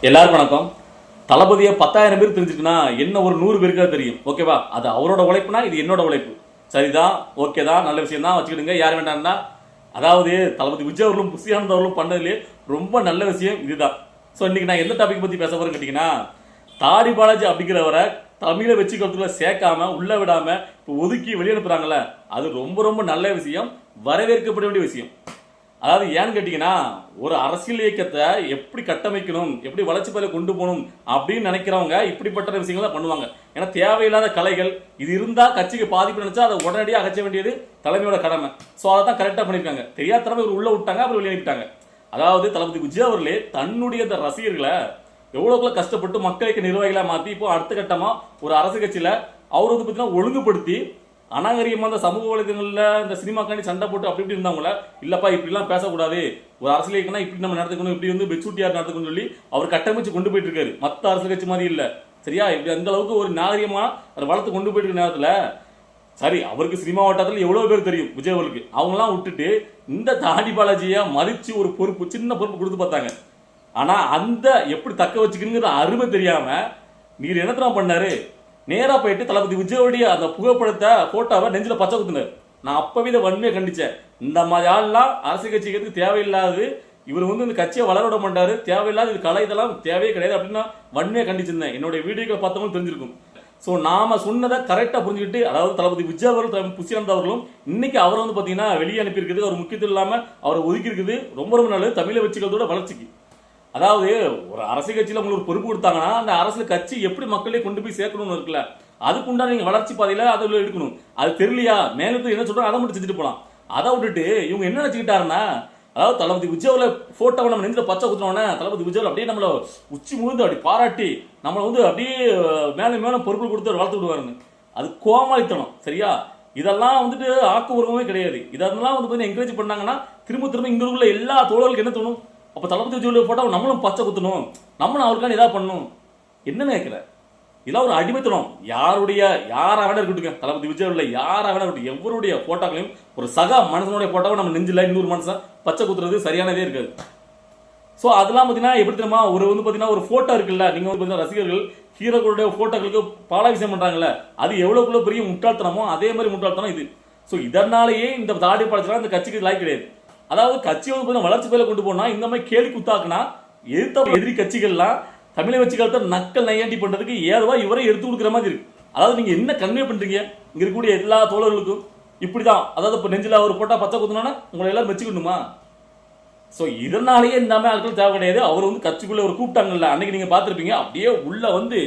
எல்லாரும் வணக்கம். தளபதியை 10,000 பேர் தெரிஞ்சுக்குன்னா என்ன ஒரு 100 பேருக்கா தெரியும். ஓகேவா? அது அவரோட உழைப்புனா இது என்னோட உழைப்பு. சரிதான், ஓகே தான், நல்ல விஷயம் தான், வச்சுக்கிடுங்க. யார் வேண்டாம்னா, அதாவது தளபதி விஜய் அவர்களும் புஷியானந்த் அவர்களும் பண்ணதுலேயே ரொம்ப நல்ல விஷயம் இதுதான். ஸோ இன்னைக்கு நான் எந்த டாபிக் பற்றி பேச போறேன்னு கேட்டிங்கன்னா, தாடி பாலாஜி அப்படிங்கிறவரை தமிழை வச்சுக்கிறதுக்குள்ள சேர்க்காம உள்ள விடாம இப்போ ஒதுக்கி வெளியே அனுப்புறாங்கல்ல, அது ரொம்ப ரொம்ப நல்ல விஷயம், வரவேற்கப்பட வேண்டிய விஷயம். அதாவது ஏன்னு கேட்டீங்கன்னா, ஒரு அரசியல் இயக்கத்தை எப்படி கட்டமைக்கணும், எப்படி வளர்ச்சி பாதையில கொண்டு போகணும் அப்படின்னு நினைக்கிறவங்க இப்படிப்பட்ட விஷயங்களை பண்ணுவாங்க. ஏன்னா தேவையில்லாத கலைகள் இது இருந்தா கட்சிக்கு பாதிப்பு நினைச்சா அதை உடனடியாக அகற்ற வேண்டியது தலைமையோட கடமை. ஸோ அதை தான் கரெக்டாக பண்ணியிருக்காங்க. தெரியாதனமா இவர் உள்ள விட்டாங்க, அப்புறம் வெளியே அனுப்பிட்டாங்க. அதாவது தளபதி விஜய் அவர்களே தன்னுடைய ரசிகர்களை எவ்வளோக்குள்ள கஷ்டப்பட்டு மக்களுக்கு நிர்வாகிகளாக மாற்றி இப்போ அடுத்த கட்டமா ஒரு அரசு கட்சியில அவர் வந்து பார்த்தீங்கன்னா ஒழுங்குபடுத்தி அநாகரிகமாக இந்த சமூக வலைதளங்களில் இந்த சினிமாக்காண்டி சண்டை போட்டு அப்படி இப்படி இருந்தவங்கள இல்லப்பா இப்படிலாம் பேசக்கூடாது, ஒரு அரசியல் இயக்கம்னா இப்படி நம்ம நடத்துக்கணும், இப்படி வந்து பெச்சூட்டியார் நடத்துக்கணும்னு சொல்லி அவர் கட்டமைச்சு கொண்டு போயிட்டு இருக்காரு. மற்ற அரசியல் கட்சி மாதிரி இல்லை. சரியா? இப்படி அந்த அளவுக்கு ஒரு நாகரிகமா அதை வளர்த்து கொண்டு போயிட்டு இருக்க நேரத்தில் சரி அவருக்கு சினிமா வட்டாரத்தில் எவ்வளோ பேர் தெரியும் விஜய் அவருக்கு, அவங்களாம் விட்டுட்டு இந்த தாடி பாலாஜியை மதிச்சு ஒரு பொறுப்பு சின்ன பொறுப்பு கொடுத்து பார்த்தாங்க. ஆனா அந்த எப்படி தக்க வச்சுக்கணுங்கிற அருமை தெரியாம நீர் என்னத்தனம் பண்ணாரு, நேரா போயிட்டு தளபதி விஜயோடைய அந்த புகைப்படத்தை போட்டோவை நெஞ்சில பச்சை குத்துனார். நான் அப்பவே இதை வன்மையை கண்டிச்சேன். இந்த மாதிரி ஆள்லாம் அரசியல் கட்சிக்கு தேவையில்லாது, இவர் வந்து இந்த கட்சியை வளர விட மாட்டாரு, தேவையில்லாத இது கலை இதெல்லாம் தேவையே கிடையாது அப்படின்னு நான் வன்மையை கண்டிச்சிருந்தேன். என்னுடைய வீடியோக்களை பார்த்தவங்களும் தெரிஞ்சிருக்கும். ஸோ நாம சொன்னதை கரெக்டாக புரிஞ்சுக்கிட்டு, அதாவது தளபதி விஜய் அவர்கள் புஷியானந்த் அவர்களும் இன்னைக்கு அவரை வந்து பார்த்தீங்கன்னா வெளியே அனுப்பியிருக்குது, அவர் முக்கியத்துவம் இல்லாமல் அவரை ஒதுக்கி இருக்குது. ரொம்ப ரொம்ப நல்லது தமிழை வச்சுக்கிறதோட வளர்ச்சிக்கு. அதாவது ஒரு அரசியல் கட்சியில் உங்களுக்கு ஒரு பொறுப்பு கொடுத்தாங்கன்னா அந்த அரசியல் கட்சி எப்படி மக்களே கொண்டு போய் சேர்க்கணும்னு இருக்குல்ல, அதுக்குண்டான நீங்க வளர்ச்சி பாதையில அதில் எடுக்கணும். அது தெரியலையா, மேலத்து என்ன சொல்றாங்க அதை மட்டும் செஞ்சுட்டு போலாம். அதை விட்டுட்டு இவங்க என்ன நினைச்சுக்கிட்டாருன்னா, அதாவது தளபதி விஜயோட போட்டோவை நம்ம நெஞ்சில பச்சை குத்துனோடனே தளபதி விஜய் அப்படியே நம்மள உச்சி முழுந்து அப்படி பாராட்டி நம்மளை வந்து அப்படியே மேலே மேலே பொறுப்பு கொடுத்து வளர்த்து விடுவாருன்னு. அது கோமாளித்தனம். சரியா? இதெல்லாம் வந்துட்டு ஆக்கப்பூர்வமே கிடையாது. இதெல்லாம் வந்து என்கரேஜ் பண்ணாங்கன்னா திரும்ப திரும்ப இங்க உள்ள எல்லா தோழர்களுக்கு என்ன தோணும், அப்ப தளபதி விஜய் போட்டோ நம்மளும் பச்சை குத்தணும், நம்மளும் அவருக்கான இதா பண்ணணும். என்னன்னு கேட்கிற, இதெல்லாம் ஒரு அடிமைத்தனம். யாரா வேணா இருக்கட்டும், தளபதி விஜய் உள்ள யாரா வேணா இருக்கட்டும், எவருடைய போட்டோக்களையும் ஒரு சக மனுஷனுடைய போட்டோவை நம்ம நெஞ்சில இன்னொரு மனுஷன் பச்சை குத்துறது சரியானதே இருக்காது. ஸோ அதெல்லாம் பார்த்தீங்கன்னா எப்படி தெரியுமா, ஒரு வந்து பார்த்தீங்கன்னா ஒரு போட்டோ இருக்குல்ல, நீங்க வந்து பார்த்தீங்கன்னா ரசிகர்கள் ஹீரோக்களுடைய போட்டோக்களுக்கு பாலாபிஷேகம் பண்றாங்கல்ல, அது எவ்வளவுக்குள்ள பெரிய முட்டாள்தனமோ அதே மாதிரி முட்டாள்தனம் இது. ஸோ இதனாலேயே இந்த தாடி பாலச்சலாம் இந்த கட்சிக்கு லாய்க்கு கிடையாது. அதாவது கட்சி வந்து வளர்ச்சி பேல கொண்டு போனா இந்த மாதிரி கேலி குத்தாக்குனா எதிரி கட்சிகள்லாம் தமிழை வச்சுக்கிறத நக்கல் நையாண்டி பண்றதுக்கு ஏதுவா இவரை எடுத்து கொடுக்குற மாதிரி இருக்கு. அதாவது நீங்க என்ன கன்வே பண்றீங்க இங்க இருக்கக்கூடிய எல்லா தோழர்களுக்கும் இப்படிதான். அதாவது இப்ப நெஞ்சில அவர் போட்டா பச்சை குத்துனா உங்களை எல்லாரும் வச்சுக்கணுமா? சோ இதனாலேயே இந்த மாதிரி ஆட்கள் தேவை கிடையாது. அவர் வந்து கட்சிக்குள்ள ஒரு கூப்பிட்டாங்கல்ல, அன்னைக்கு நீங்க பாத்திருப்பீங்க, அப்படியே உள்ள வந்து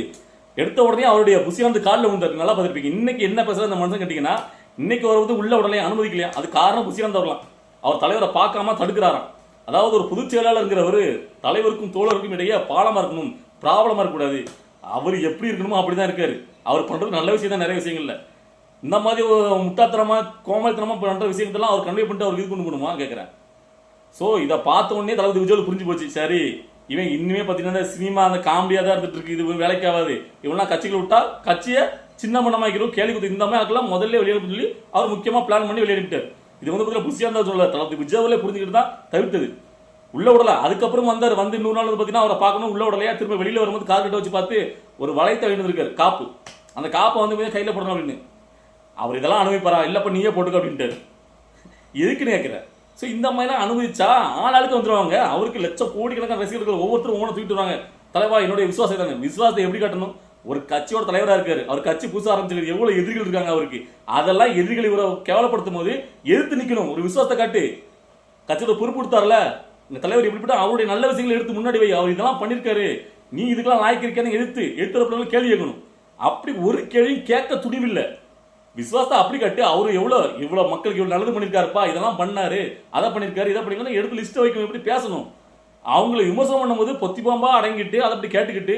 எடுத்த உடனே அவருடைய புஷியானந்த் காலில் விழுந்தாரு. நல்லா பாத்திருப்பீங்க. இன்னைக்கு என்ன பேசுற அந்த மனுஷன் கேட்டீங்கன்னா, இன்னைக்கு அவர் வந்து உள்ள உடனே அனுமதிக்கலையா, அது காரணம் புஷியானந்த் வரலாம். அவர் தலைவரை பார்க்காம தடுக்கிறாராம். அதாவது ஒரு பொதுச் செயலாளர்ங்கிறவர் தலைவருக்கும் தோழருக்கும் இடையே பாலமா இருக்கணும், ப்ராப்ளமா இருக்கக்கூடாது. அவர் எப்படி இருக்கணுமோ அப்படிதான் இருக்காரு. அவர் பண்றது நல்ல விஷயம் தான், நிறைய விஷயங்கள்ல இந்த மாதிரி முட்டாத்தனமா கோமலத்தனமா பண்ற விஷயத்தெல்லாம் அவர் கன்வே பண்ணிட்டு அவருக்கு இது கொண்டு போகணுமா கேட்கிறேன். ஸோ இதை பார்த்த உடனே தளபதி விஜய் புரிஞ்சு போச்சு, சரி இவன் இன்னுமே பார்த்தீங்கன்னா சினிமா அந்த காமெடியா தான் இருந்துட்டு இருக்கு, இது வேலைக்காகாது, இவெல்லாம் கட்சிகள் விட்டா கட்சியை சின்ன மண்ணமாக்கிறோம், கேள்வி கொடுத்து இந்த மாதிரி ஆக்கலாம் முதல்ல வெளியேறும் சொல்லி அவர் முக்கியமா பிளான் பண்ணி வெளியேறிட்டார். இது வந்து புஷியானந்த் சொல்ல தளபதி விஜய் புரிஞ்சுக்கிட்டு தான் தவிர்த்தது, உள்ள விடல. அதுக்கப்புறம் வந்தார், வந்து 100 நாள் பார்த்தீங்கன்னா அவரை பார்க்கணும், உள்ள விடலையா, திரும்ப வெளியில வரும்போது கார் கிட்ட வச்சு பார்த்து ஒரு வளையத்தை எழுந்திருக்காரு, காப்பு. அந்த காப்பை வந்து கையில போடணும் அப்படின்னு. அவர் இதெல்லாம் அனுபவிப்பாரா, இல்லப்ப நீயே போட்டுக்க அப்படின்ட்டு எதுக்குன்னு கேட்கிற. ஸோ இந்த மாதிரிலாம் அனுபவிச்சா ஆளாளுக்கு வந்துருவாங்க. அவருக்கு லட்சம் கோடிக்கணக்கான ரசிகர்கள் ஒவ்வொருத்தரும் ஒவ்வொரு தூக்கிட்டு வருவாங்க. தலைவா என்னுடைய விசுவாசம் தாங்க, விசுவாசத்தை எப்படி காட்டணும், ஒரு கட்சியோட தலைவராக இருக்காரு, அவர் கட்சி புதுசாக ஆரம்பிச்சிருக்கு, எவ்வளவு எதிரிகள் இருக்காங்க அவருக்கு, அதெல்லாம் எதிரிகள் இவரை கேவலப்படுத்தும் போது எதிர்த்து நிக்கணும், ஒரு விசுவாசத்தை காட்டு. கட்சியோட பொறுப்பு கொடுத்தாருல இந்த தலைவர், எப்படிப்பட்ட அவருடைய நல்ல விஷயங்களை எடுத்து முன்னாடி வை, அவர் இதெல்லாம் பண்ணிருக்காரு, நீ இதுக்கெல்லாம் லாய்க்கு இருக்கேன்னு எடுத்து கேள்வி கேட்கணும். அப்படி ஒரு கேள்வி கேட்க துணிவில்லை. விசுவாசத்தை அப்படி கட்டு, அவரு இவ்வளவு மக்களுக்கு இவ்வளவு நல்லது பண்ணிருக்காருப்பா, இதெல்லாம் பண்ணாரு, அதை பண்ணிருக்காரு, இதை பண்ணிருக்காரு எடுத்து லிஸ்ட் வைக்கணும், எப்படி பேசணும். அவங்களை விமர்சனம் பண்ணும்போது பொத்தி பாம்பா அடங்கிட்டு அதை அப்படி கேட்டுக்கிட்டு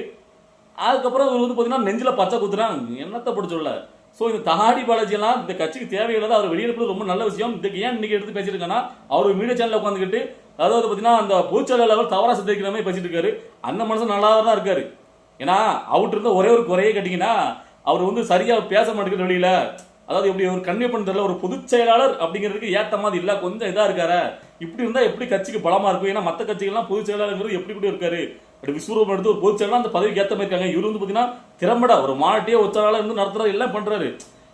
அதுக்கப்புறம் வந்து பார்த்தீங்கன்னா நெஞ்சில பச்சை குத்துறாங்க, என்னத்தை போட்டு சொல்ல. ஸோ இந்த தாடி பாலாஜி எல்லாம் இந்த கட்சிக்கு தேவையில்லாத அவர் வெளியேறது ரொம்ப நல்ல விஷயம். இதுக்கு ஏன் இன்னைக்கு எடுத்து பேசியிருக்காங்கன்னா, அவர் மீடியா சேனலில் உட்காந்துக்கிட்டு அதாவது பார்த்தீங்கன்னா அந்த பொதுச்செயலாளர் தவறா சித்தரிக்கிற மாதிரி பேசிட்டு இருக்காரு. அந்த மனுஷன் நல்லா தான் இருக்காரு. ஏன்னா அவர்கிட்ட இருந்த ஒரே ஒரு குறையே கேட்டீங்கன்னா, அவர் வந்து சரியா பேச மாட்டேங்குது வெளியில. அதாவது எப்படி ஒரு கன்வே பண்றதுல ஒரு பொதுச் செயலாளர் அப்படிங்கிறதுக்கு ஏத்த மாதிரி இல்ல, கொஞ்சம் இதா இருக்காரு. இப்படி இருந்தா எப்படி கட்சிக்கு பலமா இருக்கும். ஏன்னா மற்ற கட்சிகள்லாம் பொதுச் செயலாளர் எப்படி கூட இருக்காரு, அப்படி விஸ்வரூபம் எடுத்து ஒரு பொதுச்செயலாளர் அந்த பதவிக்கு ஏற்ற மாதிரி இருக்காங்க. இவர் வந்து பார்த்தீங்கன்னா திறம்பட ஒரு மாவட்டியே ஒற்றாளாக இருந்து நடத்துறாரு, எல்லாம் பண்றாரு.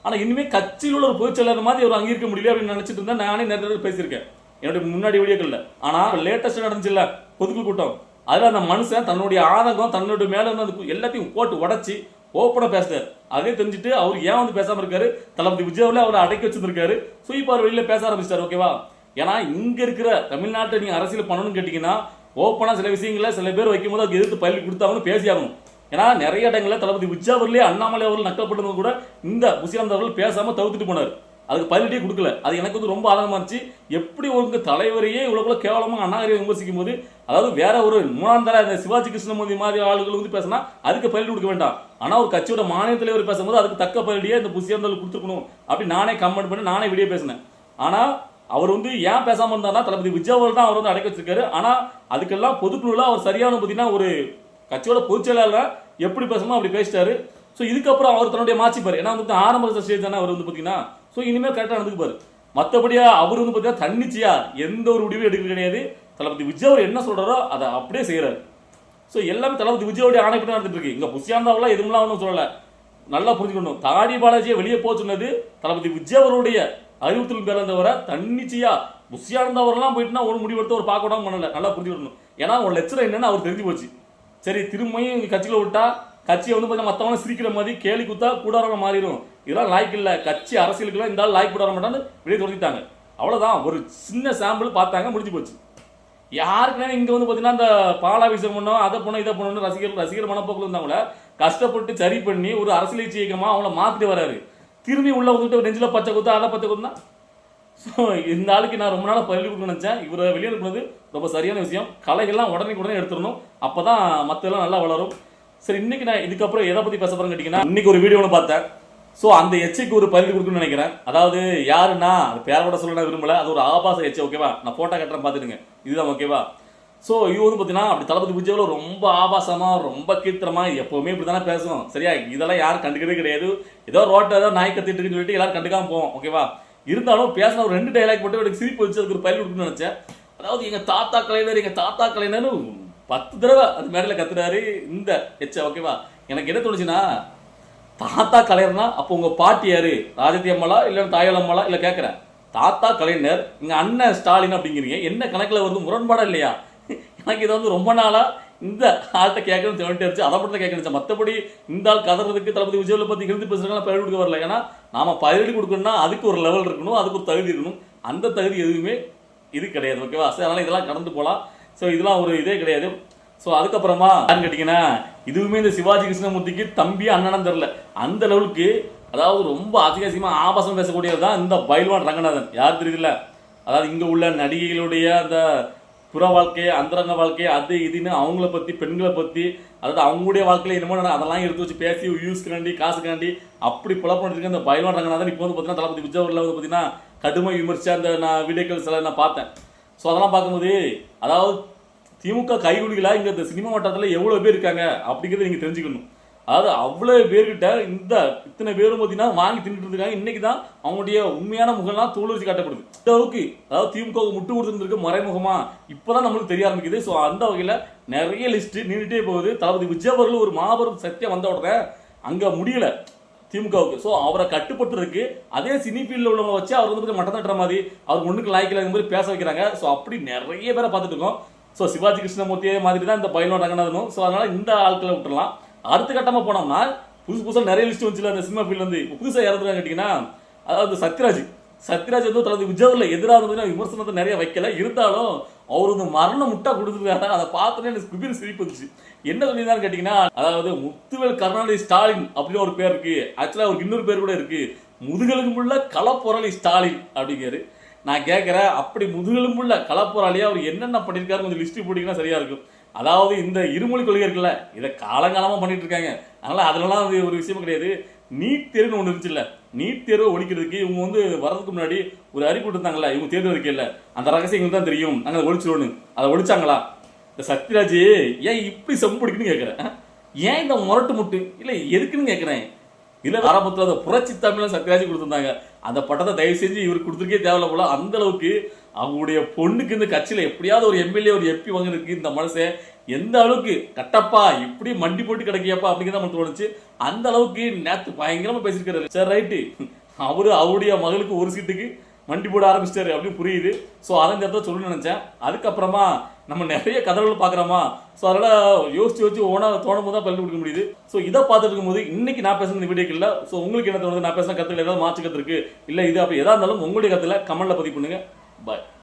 ஆனா இனிமே கட்சியில் உள்ள ஒரு பொதுச்செயலாளர் மாதிரி அவர் அங்கீகரிக்க முடியல அப்படின்னு நினைச்சிட்டு இருந்தா நானே நிறைய பேசியிருக்கேன் என்னுடைய முன்னாடி வீடியோக்கள்ல. ஆனா லேட்டஸ்ட் நடந்துச்சு இல்ல பொதுக்குழு கூட்டம், அதுல அந்த மனுஷன் தன்னுடைய ஆதங்கம் தன்னுடைய மேல இருந்து எல்லாத்தையும் போட்டு உடச்சி ஓப்பனா பேசுறாரு. அதே தெரிஞ்சுட்டு அவர் ஏன் வந்து பேசாம இருக்காரு, தளபதி விஜயாவில் அவரை அடக்கி வச்சிருக்காரு. ஸோ இப்போ அவர் வெளியில பேச ஆரம்பிச்சிட்டாரு. ஓகேவா, ஏன்னா இங்க இருக்கிற தமிழ்நாட்டை நீங்க அரசியல் பண்ணணும்னு கேட்டீங்கன்னா ஓப்பனா சில விஷயங்கள சில பேர் வைக்கும் போது அதுக்கு எதிர்த்து பள்ளி கொடுத்தாங்கன்னு பேசி ஆகணும். ஏன்னா நிறைய இடங்களில் தளபதி விஜயாவிலே அண்ணாமலை அவர்கள் நக்கப்பட்டது கூட இந்த புசியானந்த் அவர்கள் பேசாம தவிர்த்துட்டு போனார். அதுக்கு பதிலடியே கொடுக்கல. அது எனக்கு வந்து ரொம்ப ஆதங்கமா இருந்துச்சு. எப்படி ஒரு தலைவரையே இவ்வளவு கேவலமா அண்ணாதிரியை விமர்சிக்கும் போது, அதாவது வேற ஒரு மூணாம் தர இந்த சிவாஜி கிருஷ்ணமூர்த்தி மாதிரி ஆளுகள் வந்து பேசினா அதுக்கு பதிலடி கொடுக்க வேண்டாம். ஆனா ஒரு கட்சியோட மாநில தலைவர் பேசும்போது அதுக்கு தக்க பதிலடியே இந்த புசியானந்த் கொடுத்துருக்கணும் அப்படி நானே கமெண்ட் பண்ணி நானே வீடியோ பேசினேன். ஆனா அவர் வந்து ஏன் பேசாம இருந்தாருன்னா தளபதி விஜயாவில் தான் அவர் வந்து அடக்கி வச்சிருக்காரு. ஆனா அதுக்கெல்லாம் பொதுக்குழுல அவர் சரியான பார்த்தீங்கன்னா ஒரு கட்சியோட பொதுச் செயலாளர் எப்படி பேசணுமோ அப்படி பேசிட்டாரு. ஸோ இதுக்கப்புறம் அவர் தன்னுடைய மாற்றிப்பார். ஏன்னா வந்து ஆரம்ப ஸ்டேஜ் தானே அவர் வந்து பார்த்தீங்கன்னா ஸோ இனிமேல் கரெக்டாக நடந்துக்குப்பாரு. மற்றபடியா அவர் வந்து பார்த்தீங்கன்னா தன்னிச்சையா எந்த ஒரு முடிவும் எடுக்க கிடையாது. தளபதி விஜய் அவர் என்ன சொல்றாரோ அதை அப்படியே செய்யறாரு. ஸோ எல்லாமே தளபதி விஜயோடைய ஆணைப்படி நடந்துட்டு இருக்கு. இங்க புசியாந்தாவெல்லாம் எதுவும்லாம் ஒன்றும் சொல்லலை, நல்லா புரிஞ்சுக்கணும். தாடி பாலாஜியை வெளியே போக சொன்னது தளபதி விஜய் அவருடைய அறிவுறுத்தல் பேர தவிர தன்னிச்சையா புசியானந்தவரெல்லாம் போயிட்டுனா ஒரு முடிவெடுத்து ஒரு பார்க்க விடாம பண்ணல, நல்லா புரிஞ்சுக்கணும். ஏன்னா ஒரு லட்சம் என்னன்னு அவர் தெரிஞ்சு போச்சு. சரி திரும்பியும் கட்சியில் விட்டா கட்சியை வந்து பார்த்தா மற்றவங்க சிரிக்கிற மாதிரி கேலி குத்தா கூடாரமாக மாறிடும். இதெல்லாம் லாய்க்கு இல்லை, கட்சி அரசியலுக்குலாம் இந்த ஆள் லாய்க்கு கூடார மாட்டான்னு வெளியே தொடங்கிட்டாங்க. அவ்வளோதான், ஒரு சின்ன சாம்பிள் பார்த்தாங்க, முடிஞ்சு போச்சு. யாருக்குன்னா இங்கே வந்து பார்த்தீங்கன்னா இந்த பாலாபிஷேகம் பண்ணோம் அதை பண்ணோம் இதை பண்ணணும் ரசிகர் மனப்போக்கில் இருந்தாங்கள கஷ்டப்பட்டு சரி பண்ணி ஒரு அரசியல் இயக்கமாக அவங்கள மாற்றிட்டு வராரு. திரும்பி உள்ள வந்துட்டு நெஞ்சில் பச்சை குத்தா அதை பச்சை குத்தா. ஸோ இந்த ஆளுக்கு நான் ரொம்ப நாளாக பள்ளி கொடுக்க நினச்சேன். இவரை வெளியே அனுப்புனது ரொம்ப சரியான விஷயம். கலைகள்லாம் உடனே எடுத்துடணும், அப்போ தான் மற்றெல்லாம் நல்லா வளரும். சரி, இன்னைக்கு நான் இதுக்கப்புறம் எதை பற்றி பேச போகிறேன்னு கேட்டிங்கன்னா, இன்னைக்கு ஒரு வீடியோ ஒன்று பார்த்தேன். ஸோ அந்த எச்சைக்கு ஒரு பதில் கொடுக்கணும்னு நினைக்கிறேன். அதாவது யாருன்னா அது பேர் கூட சொல்ல நான் விரும்பல, அது ஒரு ஆபாச எச்சை. ஓகேவா, நான் ஃபோட்டோ கட்டுறேன் பார்த்துடுங்க, இதுதான். ஓகேவா, ஸோ இது வந்து பார்த்தீங்கன்னா அப்படி தளபதி விஜயாவில் ரொம்ப ஆபாசமாக ரொம்ப கீர்த்தனமாக எப்போவுமே இப்படி தானே பேசும். சரியா, இதெல்லாம் யாரும் கண்டுக்கவே கிடையாது. ஏதோ ரோட்டை ஏதோ நாய் கத்திட்டு சொல்லிட்டு எல்லாரும் கண்டுக்காம போவோம். ஓகேவா, இருந்தாலும் பேசின ஒரு 2 டைலாக் மட்டும் எனக்கு சிரிப்பு வச்சு அதுக்கு ஒரு பயிர் கொடுக்கணும்னு நினைச்சேன். அதாவது எங்கள் தாத்தா கலைஞர்னு 10 தடவை அது மேடையில் கத்துறாரு இந்த எச்ச. ஓகேவா, எனக்கு என்ன தோணுச்சுன்னா, தாத்தா கலைஞர்னா அப்போ உங்கள் பாட்டி யாரு, ராஜதி அம்மாளா இல்லை தாயால் அம்மாளா இல்லை கேட்குறேன். தாத்தா கலைஞர் எங்கள் அண்ணன் ஸ்டாலின் அப்படிங்கிறீங்க, என்ன கணக்கில் வருது, முரண்பாடா இல்லையா? எனக்கு இதை வந்து ரொம்ப நாளாக இந்த ஆள்கிட்ட கேட்கணும்னு தோணிட்டு இருந்துச்சு. அதை மட்டும் தான் கேட்கணும். மற்றபடி இந்த ஆள் கதறதுக்கு தளபதி விஜயாவில் பற்றி எழுதி பேசுறதுலாம் பதிலடி கொடுக்க வரல. ஏன்னா நாம பதிலடி கொடுக்கணும்னா அதுக்கு ஒரு லெவல் இருக்கணும், அதுக்கு ஒரு தகுதி இருக்கணும். அந்த தகுதி எதுவுமே இது கிடையாது. ஓகேவா, சரி, அதனால இதெல்லாம் கடந்து போகலாம். ஸோ இதெல்லாம் ஒரு இதே கிடையாது. ஸோ அதுக்கப்புறமா யாருன்னு கேட்டிங்கன்னா, இதுவுமே இந்த சிவாஜி கிருஷ்ணமூர்த்திக்கு தம்பி அண்ணனும் தெரில அந்த லெவலுக்கு, அதாவது ரொம்ப அதிகமாக ஆபாசம் பேசக்கூடியது தான் இந்த பைல்வான் ரங்கநாதன். யார் தெரியுதுல்ல, அதாவது இங்கே உள்ள நடிகைகளுடைய அந்த புற வாழ்க்கை அந்தரங்க வாழ்க்கை அது இதுன்னு அவங்கள பற்றி பெண்களை பற்றி, அதாவது அவங்களுடைய வாழ்க்கையில் என்னமோ அதெல்லாம் எடுத்து வச்சு பேசி யூஸ்க்காண்டி காசுக்காண்டி அப்படி புலப்பட்டு இந்த பைல்வான் ரங்கநாதன் இப்போ வந்து பார்த்தீங்கன்னா தளபதி விஜய் வந்து பார்த்தீங்கன்னா கடுமை விமர்சிச்சா அந்த நான் வீடியோக்கள் சில நான் பார்த்தேன். ஸோ அதெல்லாம் பார்க்கும்போது அதாவது திமுக கைகூலிகளாக இங்கே இந்த சினிமா வட்டாரத்தில் எவ்வளோ பேர் இருக்காங்க அப்படிங்கிறத நீங்கள் தெரிஞ்சுக்கணும். அதாவது அவ்வளோ பேர்கிட்ட இத்தனை பேரும் பார்த்தீங்கன்னா வாங்கி தின்னுட்டு இருக்காங்க. இன்னைக்கு தான் அவங்களுடைய உண்மையான முகம்லாம் தோல் வச்சு காட்டப்படுது. இந்த அளவுக்கு அதாவது திமுக முட்டு கொடுத்துருக்கு மறைமுகமா இப்போதான் நம்மளுக்கு தெரிய ஆரம்பிக்குது. ஸோ அந்த வகையில் நிறைய லிஸ்ட் நீண்டுட்டே போகுது. தளபதி விஜய் அவர்கள் ஒரு மாபெரும் சத்தியம் வந்த உடனே அங்கே முடியல திமுகவுக்கு. ஸோ அவரை கட்டுப்பட்டுருக்கு. அதே சினி ஃபீல்டில் உள்ளவங்க வச்சு அவர் வந்து மட்டம் தட்டுற மாதிரி அவர் ஒன்றுக்கு லாய்க்கல இந்த மாதிரி பேச வைக்கிறாங்க. ஸோ அப்படி நிறைய பேரை பார்த்துட்டு இருக்கோம். ஸோ சிவாஜி கிருஷ்ணமூர்த்தியே மாதிரி தான் இந்த பைல்வான் ரங்கநாதனும். ஸோ அதனால இந்த ஆட்களை விட்டுறலாம். அடுத்த கட்டமாக போனோம்னா புதுசாக நிறைய லிஸ்ட் வந்துச்சுல அந்த சினிமா ஃபீல்டு வந்து புதுசாக இறந்துருக்காங்க கேட்டிங்கன்னா, அதாவது சத்யராஜ் வந்து தளபதி விஜயாவில் எதிராக விமர்சனத்தை நிறைய வைக்கல. இருந்தாலும் அவர் வந்து மரண முட்டா கொடுத்துருக்காரு. அதை பார்த்தோன்னே எனக்கு குபிர் சிரிப்பு வந்துச்சு. என்ன சொல்லியிருந்தான்னு கேட்டிங்கன்னா, அதாவது முத்துவேல் கருணாநிதி ஸ்டாலின் அப்படின்னு ஒரு பேர் இருக்கு. ஆக்சுவலாக அவருக்கு இன்னொரு பேர் கூட இருக்கு, முதுகெலும்புள்ள களப்பொரளி ஸ்டாலின் அப்படிங்கிறாரு. நான் கேட்குறேன், அப்படி முதுகெலும்புள்ள களப்பொரளியா அவர் என்னென்ன பண்ணியிருக்காரு கொஞ்சம் லிஸ்ட் போட்டிங்கன்னா சரியா இருக்கும். அதாவது இந்த இருமொழி கொள்கை இருக்குல்ல, இதை காலங்காலமாக பண்ணிட்டு இருக்காங்க. அதனால அதெல்லாம் ஒரு விஷயம் கிடையாது. நீட் தேர்வுன்னு ஒன்று இருந்துச்சுல்ல, நீட் தேர்வை ஒழிக்கிறதுக்கு இவங்க வந்து வரதுக்கு முன்னாடி ஒரு அறிக்கை இருந்தாங்களா, இவங்க தேர்வு வைக்கல, அந்த ரகசியங்கள் தான் தெரியும், நாங்கள் அதை ஒழிச்சிடுவோன்னு. அதை ஒழிச்சாங்களா? இந்த சத்யராஜ் ஏன் இப்படி செம்பு பிடிக்குன்னு கேட்குறேன். ஏன் இந்த முரட்டு முட்டு இல்லை எதுக்குன்னு கேட்குறேன். இல்லை ஆரம்பத்தில் அந்த புரட்சி தமிழ் சத்யராஜ் கொடுத்துருந்தாங்க, அந்த பட்டத்தை தயவு செஞ்சு இவர் கொடுத்துருக்கே தேவையில்ல போல. அந்த அளவுக்கு அவங்களுடைய பொண்ணுக்கு இந்த கட்சியில் எப்படியாவது ஒரு எம்எல்ஏ ஒரு எம்பி வாங்கிருக்கு இந்த மனசை எந்த அளவுக்கு கட்டப்பா இப்படி மண்டி போட்டு கிடைக்கியப்பா அப்படிங்கிறத நமக்கு தோணுச்சு. அந்த அளவுக்கு நேத்து பயங்கரமா பேசியிருக்காரு. சரி ரைட்டு, அவருடைய மகளுக்கு ஒரு சீட்டுக்கு மண்டி போட ஆரம்பிச்சிட்டாரு அப்படின்னு புரியுது. ஸோ அதை இந்த இடத்துல சொல்லணும்னு நினைச்சேன். அதுக்கப்புறமா நம்ம நிறைய கதைகள் பார்க்குறோமா, ஸோ அதனால யோசிச்சு ஓனா தோணும் போது தான் பல்லு கொடுக்க முடியுது. ஸோ இதை பார்த்துட்டு இருக்கும்போது இன்னைக்கு நான் பேசுன வீடியோக்கு இல்லை. ஸோ உங்களுக்கு என்ன தோணுது, நான் பேசுன கருத்துல ஏதாவது மாற்று கருத்து இருக்கு இல்லை இது அப்படி எதா இருந்தாலும் உங்களுடைய கருத்துல கமெண்ட்ல பதிவு பண்ணுங்க. பாய்.